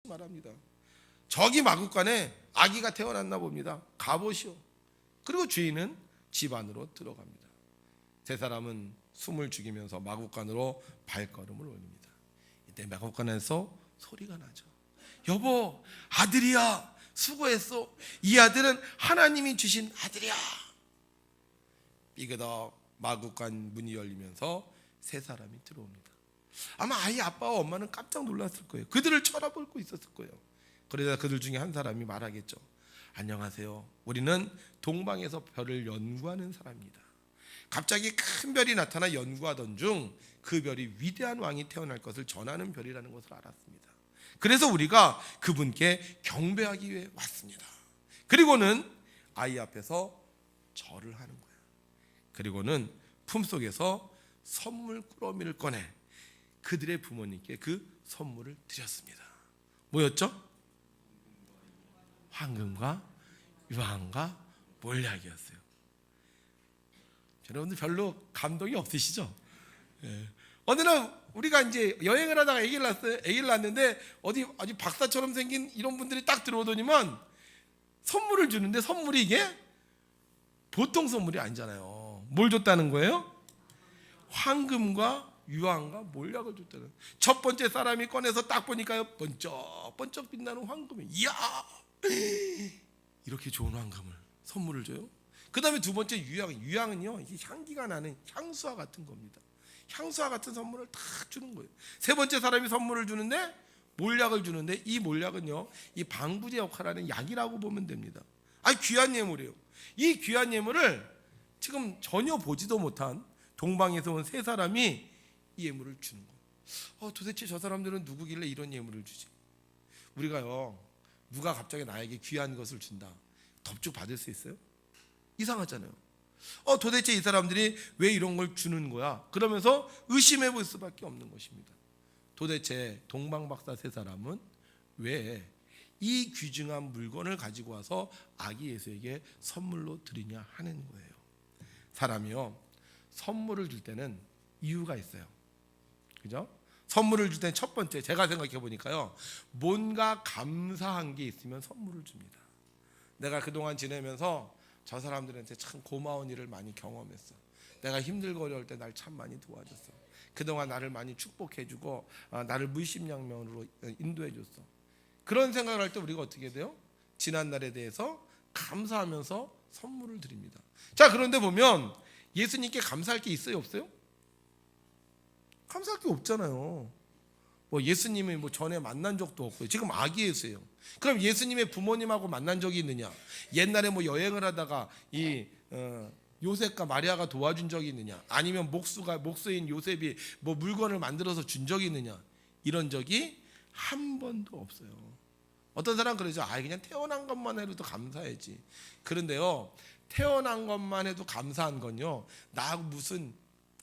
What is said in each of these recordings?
말합니다. 저기 마구간에 아기가 태어났나 봅니다. 가보시오. 그리고 주인은 집 안으로 들어갑니다. 세 사람은 숨을 죽이면서 마구간으로 발걸음을 올립니다. 이때 마구간에서 소리가 나죠. 여보, 아들이야. 수고했어. 이 아들은 하나님이 주신 아들이야. 삐그덕 마구간 문이 열리면서 세 사람이 들어옵니다. 아마 아이 아빠와 엄마는 깜짝 놀랐을 거예요. 그들을 쳐다보고 있었을 거예요. 그러자 그들 중에 한 사람이 말하겠죠. 안녕하세요. 우리는 동방에서 별을 연구하는 사람입니다. 갑자기 큰 별이 나타나 연구하던 중 그 별이 위대한 왕이 태어날 것을 전하는 별이라는 것을 알았습니다. 그래서 우리가 그분께 경배하기 위해 왔습니다. 그리고는 아이 앞에서 절을 하는 거예요. 그리고는 품속에서 선물 꾸러미를 꺼내 그들의 부모님께 그 선물을 드렸습니다. 뭐였죠? 황금과 유황과 몰약이었어요. 여러분들 별로 감동이 없으시죠? 예. 어느 날 우리가 이제 여행을 하다가 아기를 낳았는데 어디 아주 박사처럼 생긴 이런 분들이 딱 들어오더니만 선물을 주는데 선물이 이게 보통 선물이 아니잖아요. 뭘 줬다는 거예요? 황금과 유황과 몰약을 줬다는. 첫 번째 사람이 꺼내서 딱 보니까요, 번쩍번쩍 빛나는 황금이. 이야, 이렇게 좋은 황금을 선물을 줘요? 그 다음에 두 번째 유황은요, 이게 향기가 나는 향수와 같은 겁니다. 향수와 같은 선물을 딱 주는 거예요. 세 번째 사람이 선물을 주는데 몰약을 주는데, 이 몰약은요, 이 방부제 역할하는 약이라고 보면 됩니다. 아니, 귀한 예물이에요. 이 귀한 예물을 지금 전혀 보지도 못한 동방에서 온 세 사람이 이 예물을 주는 거예요. 도대체 저 사람들은 누구길래 이런 예물을 주지? 우리가요, 누가 갑자기 나에게 귀한 것을 준다, 덥죽 받을 수 있어요? 이상하잖아요. 도대체 이 사람들이 왜 이런 걸 주는 거야? 그러면서 의심해 볼 수밖에 없는 것입니다. 도대체 동방박사 세 사람은 왜 이 귀중한 물건을 가지고 와서 아기 예수에게 선물로 드리냐 하는 거예요. 사람이요, 선물을 줄 때는 이유가 있어요. 그죠? 선물을 줄 때는 첫 번째, 제가 생각해 보니까요, 뭔가 감사한 게 있으면 선물을 줍니다. 내가 그동안 지내면서 저 사람들한테 참 고마운 일을 많이 경험했어. 내가 힘들고 어려울 때 날 참 많이 도와줬어. 그동안 나를 많이 축복해주고 나를 물심양면으로 인도해줬어. 그런 생각을 할 때 우리가 어떻게 돼요? 지난날에 대해서 감사하면서 선물을 드립니다. 자, 그런데 보면 예수님께 감사할 게 있어요, 없어요? 감사할 게 없잖아요. 뭐 예수님을 뭐 전에 만난 적도 없고요. 지금 아기 예수예요. 그럼 예수님의 부모님하고 만난 적이 있느냐? 옛날에 뭐 여행을 하다가 이 요셉과 마리아가 도와준 적이 있느냐? 아니면 목수인 요셉이 뭐 물건을 만들어서 준 적이 있느냐? 이런 적이 한 번도 없어요. 어떤 사람은 그러죠. 그냥 태어난 것만 해도 감사해지. 그런데요, 태어난 것만 해도 감사한 건요, 나하고 무슨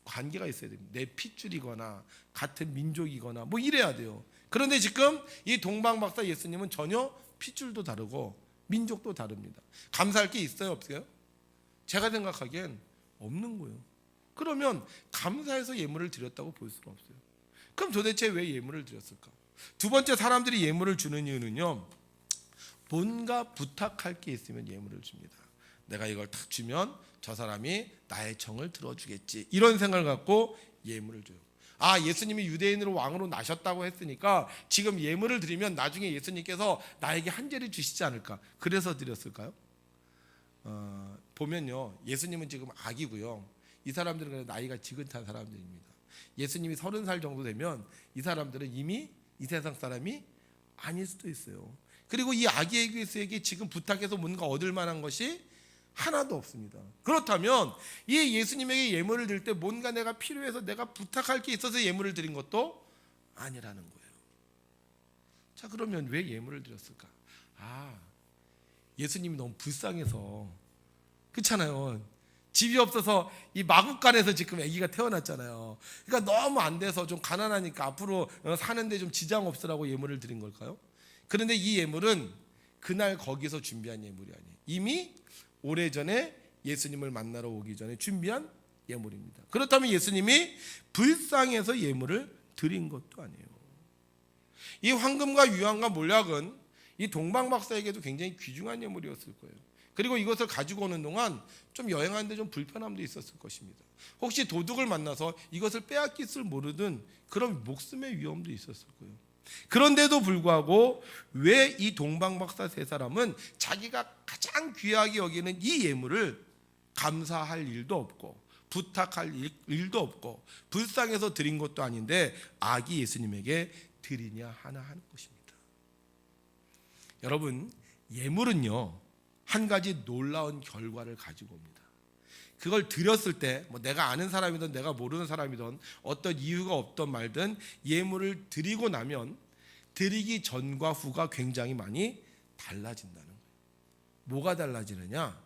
관계가 있어야 됩니다. 내 핏줄이거나 같은 민족이거나 뭐 이래야 돼요. 그런데 지금 이 동방박사 예수님은 전혀 핏줄도 다르고 민족도 다릅니다. 감사할 게 있어요, 없어요? 제가 생각하기엔 없는 거예요. 그러면 감사해서 예물을 드렸다고 볼 수는 없어요. 그럼 도대체 왜 예물을 드렸을까? 두 번째, 사람들이 예물을 주는 이유는요, 뭔가 부탁할 게 있으면 예물을 줍니다. 내가 이걸 딱 주면 저 사람이 나의 청을 들어주겠지, 이런 생각을 갖고 예물을 줘요. 예수님이 유대인으로 왕으로 나셨다고 했으니까 지금 예물을 드리면 나중에 예수님께서 나에게 한죄를 주시지 않을까, 그래서 드렸을까요? 보면요, 예수님은 지금 아기고요, 이 사람들은 나이가 지긋한 사람들입니다. 예수님이 30살 정도 되면 이 사람들은 이미 이 세상 사람이 아닐 수도 있어요. 그리고 이 아기 예수에게 지금 부탁해서 뭔가 얻을 만한 것이 하나도 없습니다. 그렇다면 이 예수님에게 예물을 드릴 때 뭔가 내가 필요해서 내가 부탁할 게 있어서 예물을 드린 것도 아니라는 거예요. 자, 그러면 왜 예물을 드렸을까? 예수님이 너무 불쌍해서. 그렇잖아요. 집이 없어서 이 마구간에서 지금 아기가 태어났잖아요. 그러니까 너무 안 돼서 좀 가난하니까 앞으로 사는데 좀 지장 없으라고 예물을 드린 걸까요? 그런데 이 예물은 그날 거기서 준비한 예물이 아니에요. 이미 오래전에 예수님을 만나러 오기 전에 준비한 예물입니다. 그렇다면 예수님이 불쌍해서 예물을 드린 것도 아니에요. 이 황금과 유황과 몰약은 이 동방박사에게도 굉장히 귀중한 예물이었을 거예요. 그리고 이것을 가지고 오는 동안 좀 여행하는데 좀 불편함도 있었을 것입니다. 혹시 도둑을 만나서 이것을 빼앗길 줄 모르던 그런 목숨의 위험도 있었을 거예요. 그런데도 불구하고 왜 이 동방박사 세 사람은 자기가 가장 귀하게 여기는 이 예물을 감사할 일도 없고 부탁할 일도 없고 불쌍해서 드린 것도 아닌데 아기 예수님에게 드리냐 하나 하는 것입니다. 여러분, 예물은요 한 가지 놀라운 결과를 가지고 옵니다. 그걸 드렸을 때 뭐 내가 아는 사람이든 내가 모르는 사람이든 어떤 이유가 없던 말든 예물을 드리고 나면 드리기 전과 후가 굉장히 많이 달라진다는 거예요. 뭐가 달라지느냐?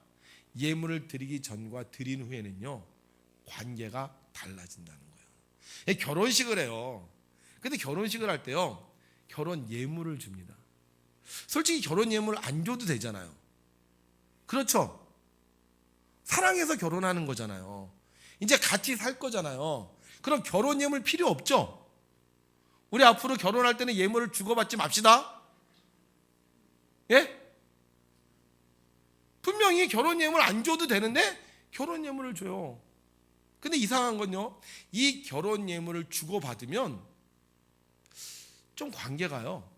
예물을 드리기 전과 드린 후에는요 관계가 달라진다는 거예요. 결혼식을 해요. 근데 결혼식을 할 때요 결혼 예물을 줍니다. 솔직히 결혼 예물 안 줘도 되잖아요. 그렇죠? 사랑해서 결혼하는 거잖아요. 이제 같이 살 거잖아요. 그럼 결혼 예물 필요 없죠? 우리 앞으로 결혼할 때는 예물을 주고받지 맙시다. 예? 분명히 결혼 예물 안 줘도 되는데 결혼 예물을 줘요. 근데 이상한 건요, 이 결혼 예물을 주고받으면 좀 관계가요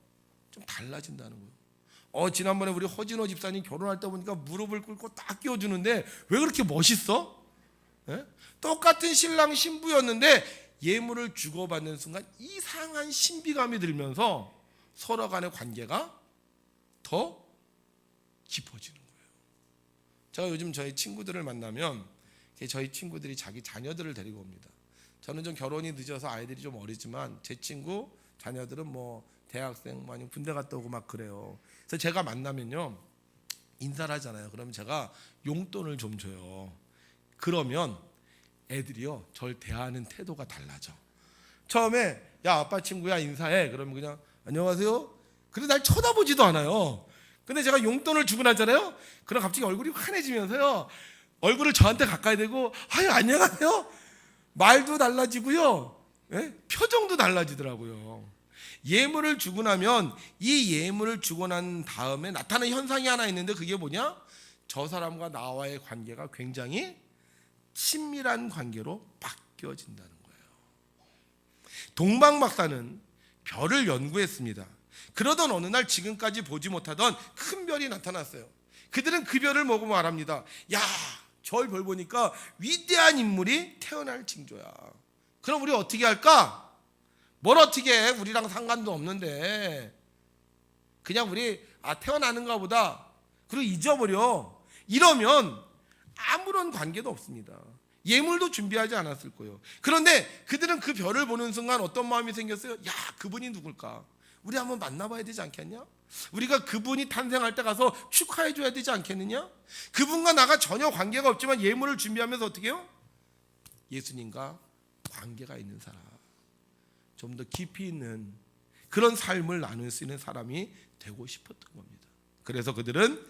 좀 달라진다는 거예요. 지난번에 우리 허진호 집사님 결혼할 때 보니까 무릎을 꿇고 딱 끼워주는데 왜 그렇게 멋있어? 예? 똑같은 신랑 신부였는데 예물을 주고받는 순간 이상한 신비감이 들면서 서로 간의 관계가 더 깊어지는 거예요. 제가 요즘 저희 친구들을 만나면 저희 친구들이 자기 자녀들을 데리고 옵니다. 저는 좀 결혼이 늦어서 아이들이 좀 어리지만 제 친구 자녀들은 뭐 대학생 아니면 군대 갔다 오고 막 그래요. 그래서 제가 만나면요 인사를 하잖아요. 그러면 제가 용돈을 좀 줘요. 그러면 애들이요 절 대하는 태도가 달라져. 처음에 야 아빠 친구야 인사해. 그러면 그냥 안녕하세요. 그래도 날 쳐다보지도 않아요. 근데 제가 용돈을 주고 나잖아요. 그럼 갑자기 얼굴이 환해지면서요 얼굴을 저한테 가까이 대고 아유 안녕하세요. 말도 달라지고요. 예? 표정도 달라지더라고요. 예물을 주고 나면 이 예물을 주고 난 다음에 나타나는 현상이 하나 있는데 그게 뭐냐? 저 사람과 나와의 관계가 굉장히 친밀한 관계로 바뀌어진다는 거예요. 동방박사는 별을 연구했습니다. 그러던 어느 날 지금까지 보지 못하던 큰 별이 나타났어요. 그들은 그 별을 보고 말합니다. 야, 저 별 보니까 위대한 인물이 태어날 징조야. 그럼 우리 어떻게 할까? 뭘 어떻게 해? 우리랑 상관도 없는데 그냥 우리 태어나는가 보다 그리고 잊어버려. 이러면 아무런 관계도 없습니다. 예물도 준비하지 않았을 거예요. 그런데 그들은 그 별을 보는 순간 어떤 마음이 생겼어요? 야, 그분이 누굴까? 우리 한번 만나봐야 되지 않겠냐? 우리가 그분이 탄생할 때 가서 축하해 줘야 되지 않겠느냐? 그분과 나가 전혀 관계가 없지만 예물을 준비하면서 어떻게 해요? 예수님과 관계가 있는 사람, 좀 더 깊이 있는 그런 삶을 나눌 수 있는 사람이 되고 싶었던 겁니다. 그래서 그들은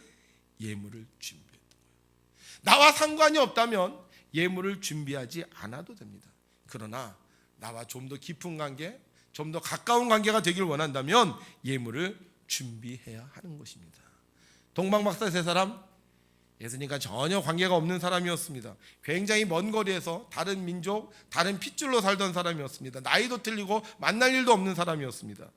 예물을 준비했던 거예요. 나와 상관이 없다면 예물을 준비하지 않아도 됩니다. 그러나 나와 좀 더 깊은 관계, 좀 더 가까운 관계가 되길 원한다면 예물을 준비해야 하는 것입니다. 동방박사 세 사람, 예수님과 전혀 관계가 없는 사람이었습니다. 굉장히 먼 거리에서 다른 민족, 다른 핏줄로 살던 사람이었습니다. 나이도 틀리고 만날 일도 없는 사람이었습니다.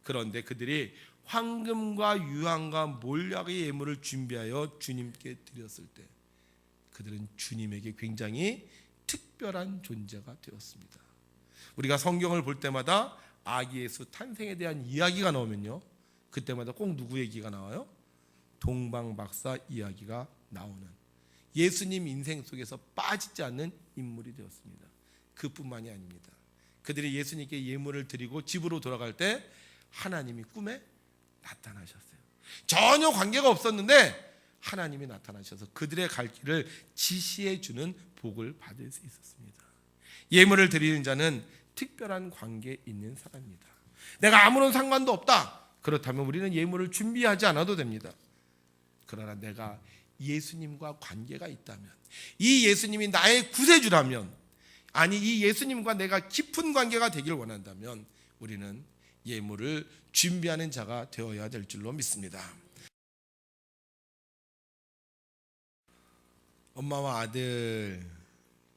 그런데 그들이 황금과 유황과 몰약의 예물을 준비하여 주님께 드렸을 때 그들은 주님에게 굉장히 특별한 존재가 되었습니다. 우리가 성경을 볼 때마다 아기 예수 탄생에 대한 이야기가 나오면요, 그때마다 꼭 누구 얘기가 나와요? 동방박사 이야기가 나오는, 예수님 인생 속에서 빠지지 않는 인물이 되었습니다. 그뿐만이 아닙니다. 그들이 예수님께 예물을 드리고 집으로 돌아갈 때 하나님이 꿈에 나타나셨어요. 전혀 관계가 없었는데 하나님이 나타나셔서 그들의 갈 길을 지시해 주는 복을 받을 수 있었습니다. 예물을 드리는 자는 특별한 관계에 있는 사람입니다. 내가 아무런 상관도 없다. 그렇다면 우리는 예물을 준비하지 않아도 됩니다. 그러나 내가 예수님과 관계가 있다면, 이 예수님이 나의 구세주라면, 아니 이 예수님과 내가 깊은 관계가 되길 원한다면 우리는 예물을 준비하는 자가 되어야 될 줄로 믿습니다. 엄마와 아들,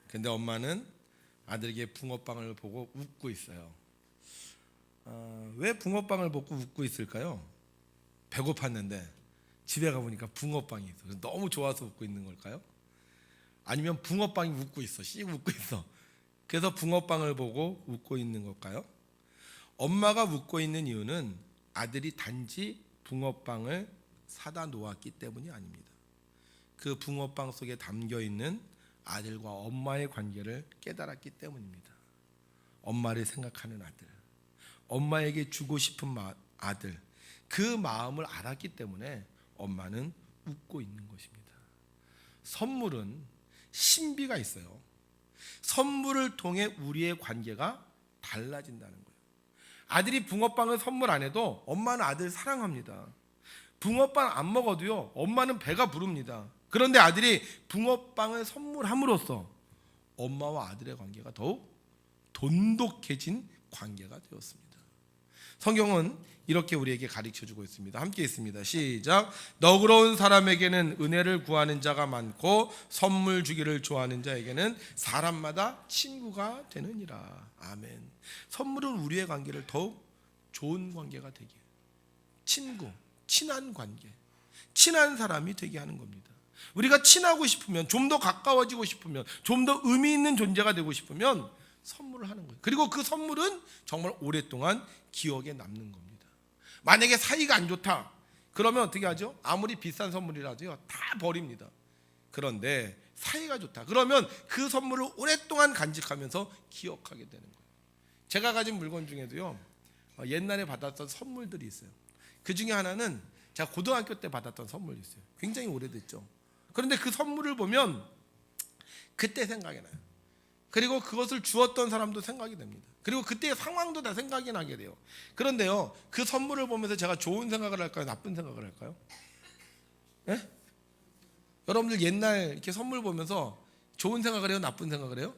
근데 엄마는 아들에게 붕어빵을 보고 웃고 있어요. 왜 붕어빵을 보고 웃고 있을까요? 배고팠는데 집에 가보니까 붕어빵이 있어. 너무 좋아서 웃고 있는 걸까요? 아니면 붕어빵이 웃고 있어, 씩 웃고 있어. 그래서 붕어빵을 보고 웃고 있는 걸까요? 엄마가 웃고 있는 이유는 아들이 단지 붕어빵을 사다 놓았기 때문이 아닙니다. 그 붕어빵 속에 담겨있는 아들과 엄마의 관계를 깨달았기 때문입니다. 엄마를 생각하는 아들, 엄마에게 주고 싶은 아들, 그 마음을 알았기 때문에 엄마는 웃고 있는 것입니다. 선물은 신비가 있어요. 선물을 통해 우리의 관계가 달라진다는 거예요. 아들이 붕어빵을 선물 안 해도 엄마는 아들 사랑합니다. 붕어빵 안 먹어도요, 엄마는 배가 부릅니다. 그런데 아들이 붕어빵을 선물함으로써 엄마와 아들의 관계가 더욱 돈독해진 관계가 되었습니다. 성경은 이렇게 우리에게 가르쳐주고 있습니다. 함께 있습니다. 시작. 너그러운 사람에게는 은혜를 구하는 자가 많고 선물 주기를 좋아하는 자에게는 사람마다 친구가 되느니라. 아멘. 선물은 우리의 관계를 더욱 좋은 관계가 되게, 친구, 친한 관계, 친한 사람이 되게 하는 겁니다. 우리가 친하고 싶으면, 좀 더 가까워지고 싶으면, 좀 더 의미 있는 존재가 되고 싶으면 선물을 하는 거예요. 그리고 그 선물은 정말 오랫동안 기억에 남는 겁니다. 만약에 사이가 안 좋다, 그러면 어떻게 하죠? 아무리 비싼 선물이라도요, 다 버립니다. 그런데 사이가 좋다, 그러면 그 선물을 오랫동안 간직하면서 기억하게 되는 거예요. 제가 가진 물건 중에도요, 옛날에 받았던 선물들이 있어요. 그 중에 하나는 제가 고등학교 때 받았던 선물이 있어요. 굉장히 오래됐죠. 그런데 그 선물을 보면 그때 생각이 나요. 그리고 그것을 주었던 사람도 생각이 됩니다. 그리고 그때의 상황도 다 생각이 나게 돼요. 그런데요, 그 선물을 보면서 제가 좋은 생각을 할까요? 나쁜 생각을 할까요? 예? 여러분들 옛날 이렇게 선물 보면서 좋은 생각을 해요? 나쁜 생각을 해요?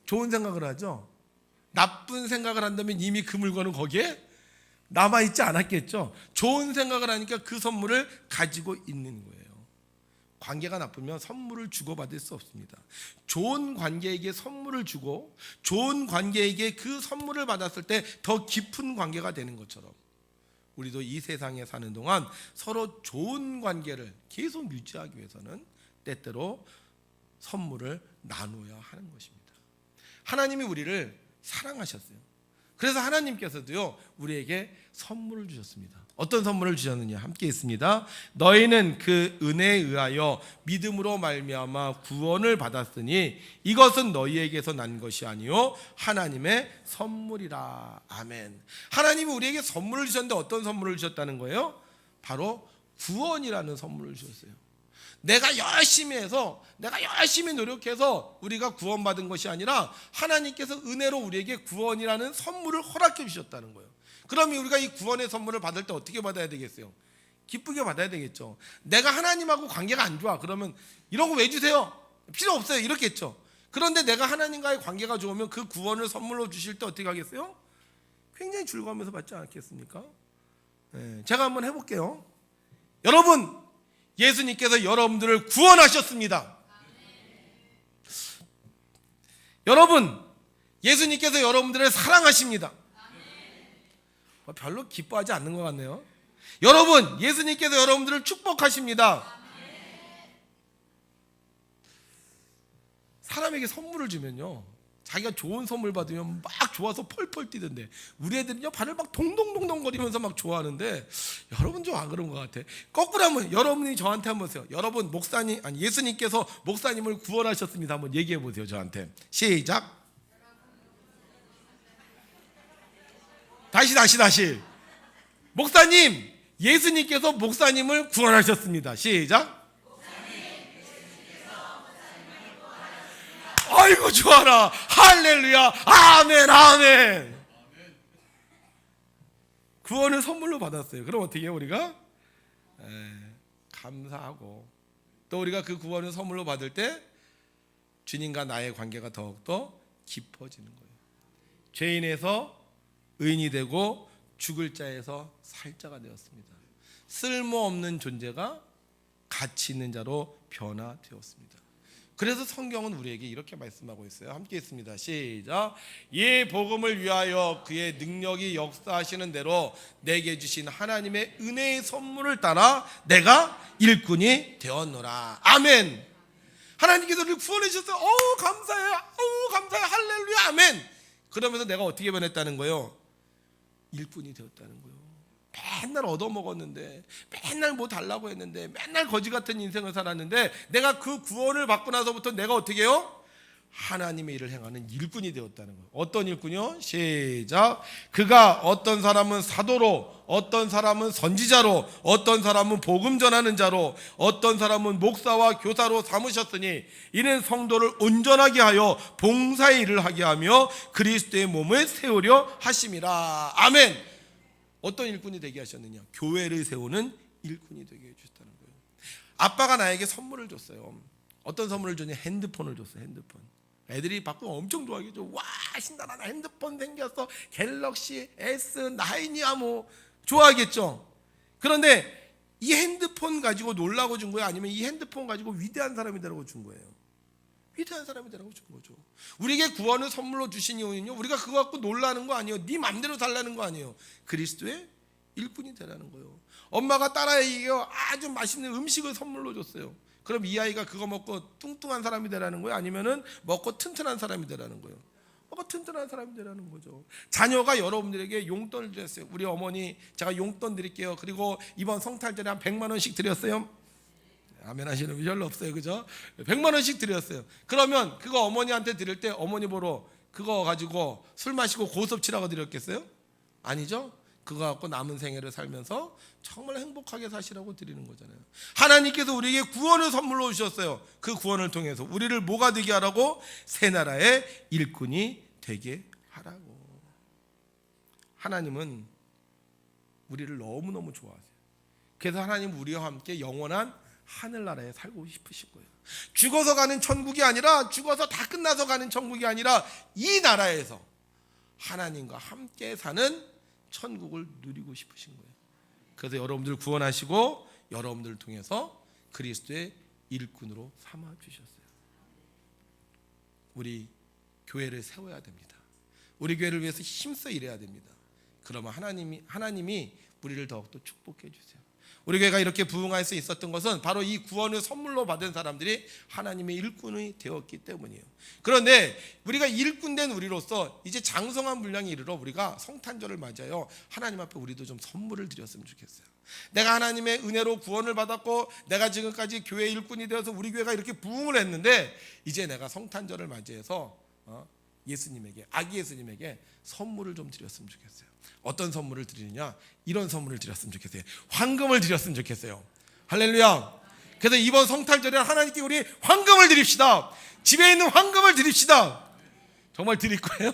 좋은 생각을 하죠. 나쁜 생각을 한다면 이미 그 물건은 거기에 남아있지 않았겠죠. 좋은 생각을 하니까 그 선물을 가지고 있는 거예요. 관계가 나쁘면 선물을 주고받을 수 없습니다. 좋은 관계에게 선물을 주고 좋은 관계에게 그 선물을 받았을 때 더 깊은 관계가 되는 것처럼, 우리도 이 세상에 사는 동안 서로 좋은 관계를 계속 유지하기 위해서는 때때로 선물을 나누어야 하는 것입니다. 하나님이 우리를 사랑하셨어요. 그래서 하나님께서도요, 우리에게 선물을 주셨습니다. 어떤 선물을 주셨느냐, 함께 있습니다. 너희는 그 은혜에 의하여 믿음으로 말미암아 구원을 받았으니 이것은 너희에게서 난 것이 아니요 하나님의 선물이라. 아멘. 하나님이 우리에게 선물을 주셨는데 어떤 선물을 주셨다는 거예요? 바로 구원이라는 선물을 주셨어요. 내가 열심히 해서, 내가 열심히 노력해서 우리가 구원받은 것이 아니라 하나님께서 은혜로 우리에게 구원이라는 선물을 허락해 주셨다는 거예요. 그러면 우리가 이 구원의 선물을 받을 때 어떻게 받아야 되겠어요? 기쁘게 받아야 되겠죠. 내가 하나님하고 관계가 안 좋아, 그러면 이런 거 왜 주세요? 필요 없어요, 이렇겠죠. 그런데 내가 하나님과의 관계가 좋으면 그 구원을 선물로 주실 때 어떻게 하겠어요? 굉장히 즐거워하면서 받지 않겠습니까? 제가 한번 해볼게요. 여러분, 예수님께서 여러분들을 구원하셨습니다. 여러분, 예수님께서 여러분들을 사랑하십니다. 별로 기뻐하지 않는 것 같네요. 여러분, 예수님께서 여러분들을 축복하십니다. 사람에게 선물을 주면요, 자기가 좋은 선물 받으면 막 좋아서 펄펄 뛰던데, 우리 애들은요 발을 막 동동동동 거리면서 막 좋아하는데, 여러분 좀 안 그런 것 같아. 거꾸로 한번 여러분이 저한테 한번 보세요. 여러분, 목사님, 아니 예수님께서 목사님을 구원하셨습니다. 한번 얘기해 보세요, 저한테. 시작. 다시. 목사님, 예수님께서 목사님을 구원하셨습니다. 시작. 아이고 좋아라, 할렐루야, 아멘. 구원을 선물로 받았어요. 그럼 어떻게 해요? 우리가 감사하고, 또 우리가 그 구원을 선물로 받을 때 주님과 나의 관계가 더욱더 깊어지는 거예요. 죄인에서 의인이 되고 죽을 자에서 살 자가 되었습니다. 쓸모없는 존재가 가치 있는 자로 변화되었습니다. 그래서 성경은 우리에게 이렇게 말씀하고 있어요. 함께 있습니다. 시작. 이 복음을 위하여 그의 능력이 역사하시는 대로 내게 주신 하나님의 은혜의 선물을 따라 내가 일꾼이 되었노라. 아멘. 하나님께서 우리를 구원해 주셨어요. 감사해요. 감사해요. 할렐루야. 아멘. 그러면서 내가 어떻게 변했다는 거예요? 일꾼이 되었다는 거예요. 맨날 얻어먹었는데, 맨날 뭐 달라고 했는데, 맨날 거지 같은 인생을 살았는데, 내가 그 구원을 받고 나서부터 내가 어떻게 해요? 하나님의 일을 행하는 일꾼이 되었다는 거예요. 어떤 일꾼이요? 시작. 그가 어떤 사람은 사도로, 어떤 사람은 선지자로, 어떤 사람은 복음 전하는 자로, 어떤 사람은 목사와 교사로 삼으셨으니 이는 성도를 온전하게 하여 봉사의 일을 하게 하며 그리스도의 몸을 세우려 하심이라. 아멘. 어떤 일꾼이 되게 하셨느냐? 교회를 세우는 일꾼이 되게 해주셨다는 거예요. 아빠가 나에게 선물을 줬어요. 어떤 선물을 줬냐? 핸드폰을 줬어요. 핸드폰. 애들이 받고 엄청 좋아하겠죠. 와, 신나라, 나 핸드폰 생겼어. 갤럭시 S9이야 뭐 좋아하겠죠. 그런데 이 핸드폰 가지고 놀라고 준 거예요? 아니면 이 핸드폰 가지고 위대한 사람이 되라고 준 거예요? 위대한 사람이 되라고 준 거죠. 우리에게 구원을 선물로 주신 이유는요, 우리가 그거 갖고 놀라는 거 아니에요. 네 맘대로 달라는 거 아니에요. 그리스도의 일꾼이 되라는 거예요. 엄마가 딸아이에게 아주 맛있는 음식을 선물로 줬어요. 그럼 이 아이가 그거 먹고 뚱뚱한 사람이 되라는 거예요? 아니면은 먹고 튼튼한 사람이 되라는 거예요? 먹고 튼튼한 사람이 되라는 거죠. 자녀가 여러분들에게 용돈을 드렸어요. 우리 어머니 제가 용돈 드릴게요. 그리고 이번 성탄절에 한 100만 원씩 드렸어요. 아멘 하시는 분 별로 없어요. 그죠? 100만 원씩 드렸어요. 그러면 그거 어머니한테 드릴 때 어머니 보러 그거 가지고 술 마시고 고스톱 치라고 드렸겠어요? 아니죠? 그거 갖고 남은 생애를 살면서 정말 행복하게 사시라고 드리는 거잖아요. 하나님께서 우리에게 구원을 선물로 주셨어요. 그 구원을 통해서 우리를 뭐가 되게 하라고? 새 나라의 일꾼이 되게 하라고. 하나님은 우리를 너무너무 좋아하세요. 그래서 하나님은 우리와 함께 영원한 하늘나라에 살고 싶으신 거예요. 죽어서 가는 천국이 아니라, 죽어서 다 끝나서 가는 천국이 아니라 이 나라에서 하나님과 함께 사는 천국을 누리고 싶으신 거예요. 그래서 여러분들 구원하시고 여러분들을 통해서 그리스도의 일꾼으로 삼아 주셨어요. 우리 교회를 세워야 됩니다. 우리 교회를 위해서 힘써 일해야 됩니다. 그러면 하나님이 우리를 더욱더 축복해 주세요. 우리 교회가 이렇게 부흥할 수 있었던 것은 바로 이 구원을 선물로 받은 사람들이 하나님의 일꾼이 되었기 때문이에요. 그런데 우리가 일꾼된 우리로서 이제 장성한 분량에 이르러 우리가 성탄절을 맞아요. 하나님 앞에 우리도 좀 선물을 드렸으면 좋겠어요. 내가 하나님의 은혜로 구원을 받았고 내가 지금까지 교회 일꾼이 되어서 우리 교회가 이렇게 부흥을 했는데 이제 내가 성탄절을 맞이해서 예수님에게, 아기 예수님에게 선물을 좀 드렸으면 좋겠어요. 어떤 선물을 드리느냐? 이런 선물을 드렸으면 좋겠어요. 황금을 드렸으면 좋겠어요. 할렐루야. 그래서 이번 성탄절에 하나님께 우리 황금을 드립시다. 집에 있는 황금을 드립시다. 정말 드릴 거예요?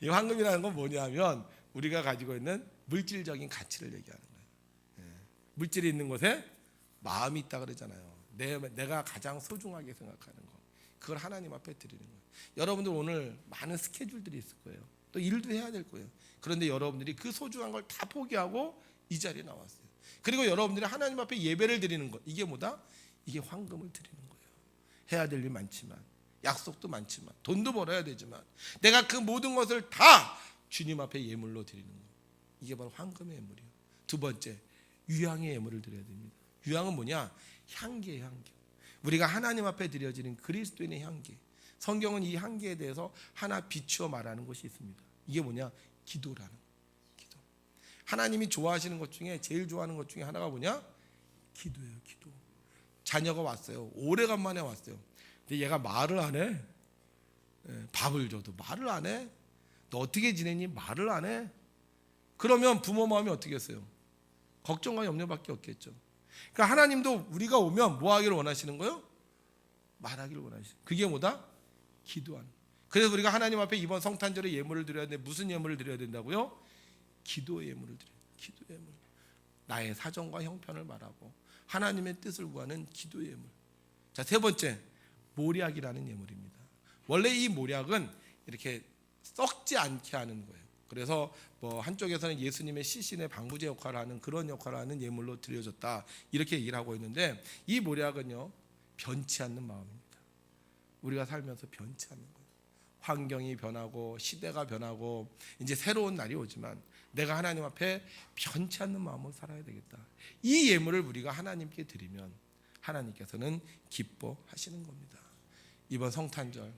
이 황금이라는 건 뭐냐면 우리가 가지고 있는 물질적인 가치를 얘기하는 거예요. 물질이 있는 곳에 마음이 있다 그러잖아요. 내가 가장 소중하게 생각하는 거, 그걸 하나님 앞에 드리는 거예요. 여러분들 오늘 많은 스케줄들이 있을 거예요. 또 일도 해야 될 거예요. 그런데 여러분들이 그 소중한 걸 다 포기하고 이 자리에 나왔어요. 그리고 여러분들이 하나님 앞에 예배를 드리는 것, 이게 뭐다? 이게 황금을 드리는 거예요. 해야 될 일 많지만, 약속도 많지만, 돈도 벌어야 되지만 내가 그 모든 것을 다 주님 앞에 예물로 드리는 거, 이게 바로 황금의 예물이에요. 두 번째, 유향의 예물을 드려야 됩니다. 유향은 뭐냐? 향기예요. 향기. 우리가 하나님 앞에 드려지는 그리스도인의 향기. 성경은 이 향기에 대해서 하나 비추어 말하는 것이 있습니다. 이게 뭐냐? 기도라는 거예요. 기도. 하나님이 좋아하시는 것 중에 제일 좋아하는 것 중에 하나가 뭐냐? 기도예요. 기도. 자녀가 왔어요. 오래간만에 왔어요. 근데 얘가 말을 안 해. 밥을 줘도 말을 안 해. 너 어떻게 지내니? 말을 안 해. 그러면 부모 마음이 어떻겠어요? 걱정과 염려밖에 없겠죠. 그러니까 하나님도 우리가 오면 뭐 하기를 원하시는 거예요? 말하기를 원하시는. 그게 뭐다? 기도하는. 그래서 우리가 하나님 앞에 이번 성탄절에 예물을 드려야 되는데 무슨 예물을 드려야 된다고요? 기도의 예물을 드려요. 기도의 예물. 나의 사정과 형편을 말하고 하나님의 뜻을 구하는 기도의 예물. 자, 세 번째, 모략이라는 예물입니다. 원래 이 모략은 이렇게 썩지 않게 하는 거예요. 그래서 뭐 한쪽에서는 예수님의 시신의 방부제 역할을 하는 그런 역할을 하는 예물로 드려졌다 이렇게 얘기를 하고 있는데, 이 몰약은요 변치 않는 마음입니다. 우리가 살면서 변치 않는 거예요. 환경이 변하고 시대가 변하고 이제 새로운 날이 오지만 내가 하나님 앞에 변치 않는 마음으로 살아야 되겠다. 이 예물을 우리가 하나님께 드리면 하나님께서는 기뻐하시는 겁니다. 이번 성탄절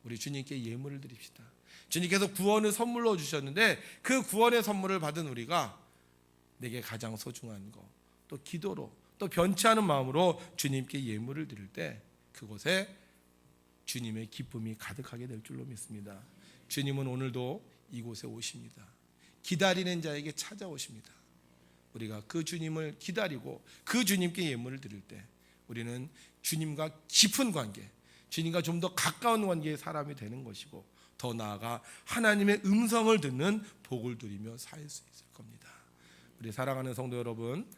우리 주님께 예물을 드립시다. 주님께서 구원을 선물로 주셨는데 그 구원의 선물을 받은 우리가 내게 가장 소중한 거, 또 기도로, 또 변치 않은 마음으로 주님께 예물을 드릴 때 그곳에 주님의 기쁨이 가득하게 될 줄로 믿습니다. 주님은 오늘도 이곳에 오십니다. 기다리는 자에게 찾아오십니다. 우리가 그 주님을 기다리고 그 주님께 예물을 드릴 때 우리는 주님과 깊은 관계, 주님과 좀 더 가까운 관계의 사람이 되는 것이고, 더 나아가 하나님의 음성을 듣는 복을 누리며 살 수 있을 겁니다. 우리 사랑하는 성도 여러분,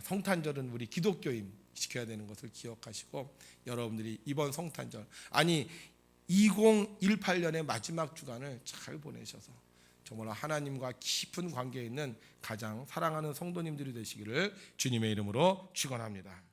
성탄절은 우리 기독교인 지켜야 되는 것을 기억하시고, 여러분들이 이번 성탄절, 아니 2018년의 마지막 주간을 잘 보내셔서 정말 하나님과 깊은 관계에 있는 가장 사랑하는 성도님들이 되시기를 주님의 이름으로 축원합니다.